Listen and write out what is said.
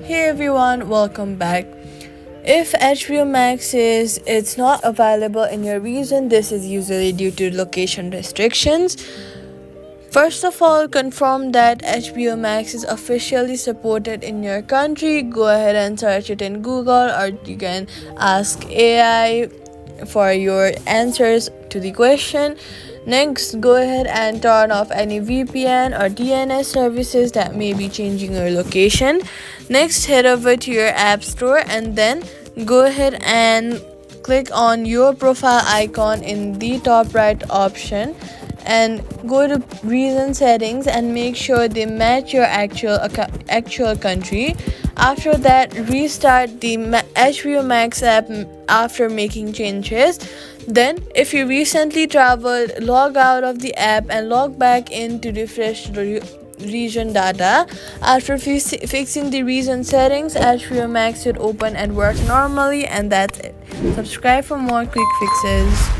Hey everyone, welcome back. If HBO Max is it's not available in your region, this is usually due to location restrictions. First of all, confirm that HBO Max is officially supported in your country. Go ahead and search it in Google, or you can ask AI for your answers to the question. Next, go ahead and turn off any VPN or DNS services that may be changing your location. Next, head over to your app store and then go ahead and click on your profile icon in the top right option and go to region settings and make sure they match your actual country. After that, restart the HBO Max app after making changes. Then, if you recently traveled, log out of the app and log back in to refresh region data. After fixing the region settings, HBO Max should open and work normally, and that's it. Subscribe for more quick fixes.